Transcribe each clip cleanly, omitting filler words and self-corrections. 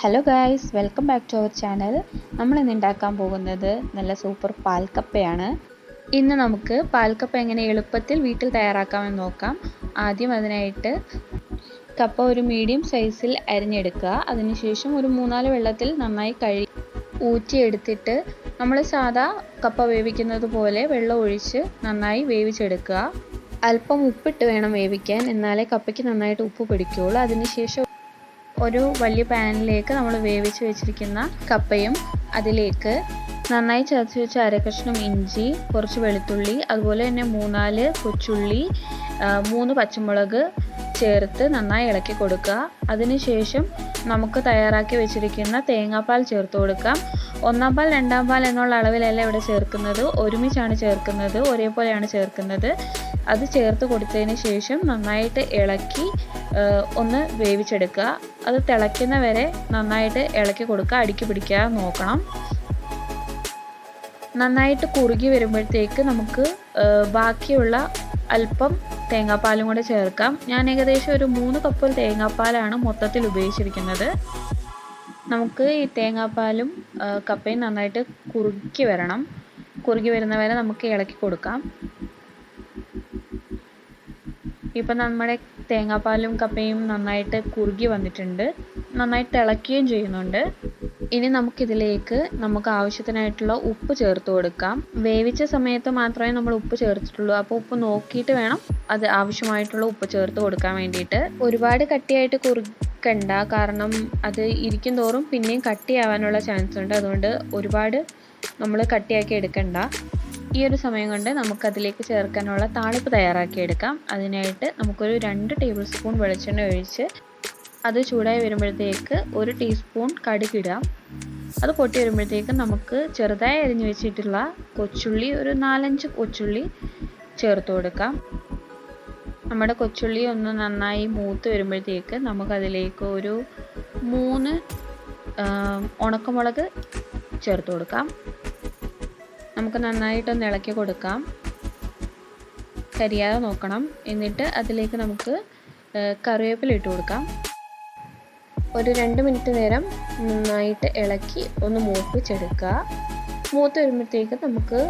Hello guys, welcome back to our channel. നമ്മൾ ഇന്ന് ഉണ്ടാക്കാൻ പോകുന്നത് നല്ല സൂപ്പർ പാൽക്കപ്പയാണ്. ഇന്ന് നമുക്ക് പാൽക്കപ്പ എങ്ങനെ എളുപ്പത്തിൽ വീട്ടിൽ തയ്യാറാക്കാമെന്ന് നോക്കാം. ആദ്യം അതിനായിട്ട് കപ്പ ഒരു മീഡിയം സൈസിൽ അരിഞ്ഞെടുക്കുക. അതിനുശേഷം ഒരു 3-4 വെള്ളത്തിൽ നന്നായി ഊറ്റിയെടുത്തിട്ട് നമ്മൾ സാധാ കപ്പ വേവിക്കുന്നത് പോലെ വെള്ളം ഒഴിച്ച് നന്നായി വേവിച്ചെടുക്കുക. അല്പം ഉപ്പിട്ട് വേണം വേവിക്കാൻ, എന്നാലേ കപ്പയ്ക്ക് നന്നായിട്ട് ഉപ്പ് പിടിക്കുകയുള്ളൂ. അതിനുശേഷം ഒരു വലിയ പാനിലേക്ക് നമ്മൾ വേവിച്ച് വെച്ചിരിക്കുന്ന കപ്പയും അതിലേക്ക് നന്നായി ചതച്ച് വെച്ച അരക്കഷ്ണം ഇഞ്ചി, കുറച്ച് വെളുത്തുള്ളി, അതുപോലെ തന്നെ 3-4 കൊച്ചുള്ളി, 3 പച്ചമുളക് ചേർത്ത് നന്നായി ഇളക്കി കൊടുക്കുക. അതിനുശേഷം നമുക്ക് തയ്യാറാക്കി വെച്ചിരിക്കുന്ന തേങ്ങാപ്പാൽ ചേർത്ത് കൊടുക്കാം. 1-ാം പാൽ 2-ാം പാൽ എന്നുള്ള അളവിലല്ല ഇവിടെ ചേർക്കുന്നത്, ഒരുമിച്ചാണ് ചേർക്കുന്നത്, ഒരേപോലെയാണ് ചേർക്കുന്നത്. അത് ചേർത്ത് കൊടുത്തതിന് ശേഷം നന്നായിട്ട് ഇളക്കി ഒന്ന് വേവിച്ചെടുക്കുക. അത് തിളയ്ക്കുന്ന വരെ നന്നായിട്ട് ഇളക്കി കൊടുക്കുക, അടുക്കി പിടിക്കാതെ നോക്കണം. നന്നായിട്ട് കുറുകി വരുമ്പോഴത്തേക്ക് നമുക്ക് ബാക്കിയുള്ള അല്പം തേങ്ങാപ്പാലും കൂടെ ചേർക്കാം. ഞാൻ ഏകദേശം ഒരു 3 കപ്പ് തേങ്ങാപ്പാലാണ് മൊത്തത്തിൽ ഉപയോഗിച്ചിരിക്കുന്നത്. നമുക്ക് ഈ തേങ്ങാപ്പാലും കപ്പയും നന്നായിട്ട് കുറുകി വരണം. കുറുകി വരുന്നവരെ നമുക്ക് ഇളക്കി കൊടുക്കാം. ഇപ്പം നമ്മുടെ തേങ്ങാപ്പാലും കപ്പയും നന്നായിട്ട് കുറുകി വന്നിട്ടുണ്ട്, നന്നായിട്ട് തിളയ്ക്കുകയും ചെയ്യുന്നുണ്ട്. ഇനി നമുക്കിതിലേക്ക് നമുക്ക് ആവശ്യത്തിനായിട്ടുള്ള ഉപ്പ് ചേർത്ത് കൊടുക്കാം. വേവിച്ച സമയത്ത് മാത്രമേ നമ്മൾ ഉപ്പ് ചേർത്തിട്ടുള്ളൂ, അപ്പോൾ ഉപ്പ് നോക്കിയിട്ട് വേണം അത് ആവശ്യമായിട്ടുള്ള ഉപ്പ് ചേർത്ത് കൊടുക്കാൻ വേണ്ടിയിട്ട്. ഒരുപാട് കട്ടിയായിട്ട് കുറുക്കണ്ട, കാരണം അത് ഇരിക്കും തോറും പിന്നെയും കട്ടിയാവാനുള്ള ചാൻസ് ഉണ്ട്. അതുകൊണ്ട് ഒരുപാട് നമ്മൾ കട്ടിയാക്കി എടുക്കണ്ട. ഈ ഒരു സമയം കൊണ്ട് നമുക്കതിലേക്ക് ചേർക്കാനുള്ള താളിപ്പ് തയ്യാറാക്കിയെടുക്കാം. അതിനായിട്ട് നമുക്കൊരു 2 ടേബിൾ സ്പൂൺ വെളിച്ചെണ്ണ ഒഴിച്ച് അത് ചൂടായി വരുമ്പോഴത്തേക്ക് 1 ടീസ്പൂൺ കടുകിടാം. അത് പൊട്ടി വരുമ്പോഴത്തേക്ക് നമുക്ക് ചെറുതായി അരിഞ്ഞു വെച്ചിട്ടുള്ള കൊച്ചുള്ളി, ഒരു 4-5 കൊച്ചുള്ളി ചേർത്ത് കൊടുക്കാം. നമ്മുടെ കൊച്ചുള്ളി ഒന്ന് നന്നായി മൂത്ത് വരുമ്പോഴത്തേക്ക് നമുക്കതിലേക്ക് ഒരു 3 ഉണക്കമുളക് ചേർത്ത് കൊടുക്കാം. നമുക്ക് നന്നായിട്ടൊന്ന് ഇളക്കി കൊടുക്കാം, കരിയാതെ നോക്കണം. എന്നിട്ട് അതിലേക്ക് നമുക്ക് കറിവേപ്പില ഇട്ട് കൊടുക്കാം. ഒരു 2 മിനിറ്റ് നേരം നന്നായിട്ട് ഇളക്കി ഒന്ന് മൂപ്പിച്ചെടുക്കുക. മൂത്ത് വരുമ്പോഴത്തേക്ക് നമുക്ക്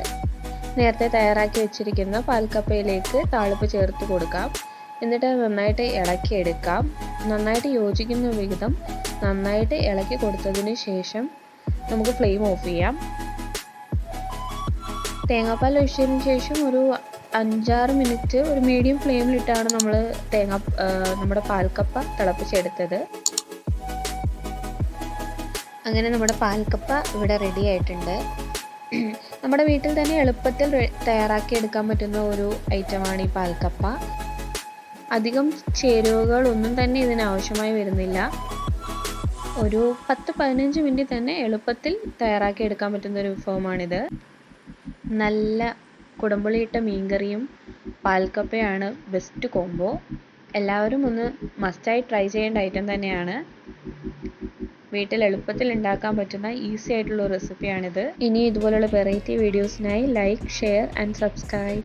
നേരത്തെ തയ്യാറാക്കി വെച്ചിരിക്കുന്ന പാൽക്കപ്പയിലേക്ക് താളിപ്പ് ചേർത്ത് കൊടുക്കാം. എന്നിട്ട് അത് നന്നായിട്ട് ഇളക്കിയെടുക്കാം. നന്നായിട്ട് യോജിക്കുന്ന വിധം നന്നായിട്ട് ഇളക്കി കൊടുത്തതിന് ശേഷം നമുക്ക് ഫ്ലെയിം ഓഫ് ചെയ്യാം. തേങ്ങാപ്പാൽ ഒഴിച്ചതിന് ശേഷം ഒരു 5-6 മിനിറ്റ് ഒരു മീഡിയം ഫ്ലെയിമിലിട്ടാണ് നമ്മൾ നമ്മുടെ പാൽക്കപ്പ തിളപ്പിച്ചെടുത്തത്. അങ്ങനെ നമ്മുടെ പാൽക്കപ്പ ഇവിടെ റെഡി ആയിട്ടുണ്ട്. നമ്മുടെ വീട്ടിൽ തന്നെ എളുപ്പത്തിൽ തയ്യാറാക്കിയെടുക്കാൻ പറ്റുന്ന ഒരു ഐറ്റമാണ് ഈ പാൽക്കപ്പ. അധികം ചേരുവകൾ ഒന്നും തന്നെ ഇതിനാവശ്യമായി വരുന്നില്ല. ഒരു 10-15 മിനിറ്റ് തന്നെ എളുപ്പത്തിൽ തയ്യാറാക്കിയെടുക്കാൻ പറ്റുന്ന ഒരു വിഭവമാണിത്. നല്ല കുടംപുളിയിട്ട മീൻകറിയും പാൽക്കപ്പയാണ് ബെസ്റ്റ് കോംബോ. എല്ലാവരും ഒന്ന് മസ്റ്റായി ട്രൈ ചെയ്യേണ്ട ഐറ്റം തന്നെയാണ്. വീട്ടിൽ എളുപ്പത്തിൽ ഉണ്ടാക്കാൻ പറ്റുന്ന ഈസി ആയിട്ടുള്ള റെസിപ്പിയാണിത്. ഇനി ഇതുപോലുള്ള വെറൈറ്റി വീഡിയോസിനായി ലൈക്ക്, ഷെയർ ആൻഡ് സബ്സ്ക്രൈബ്.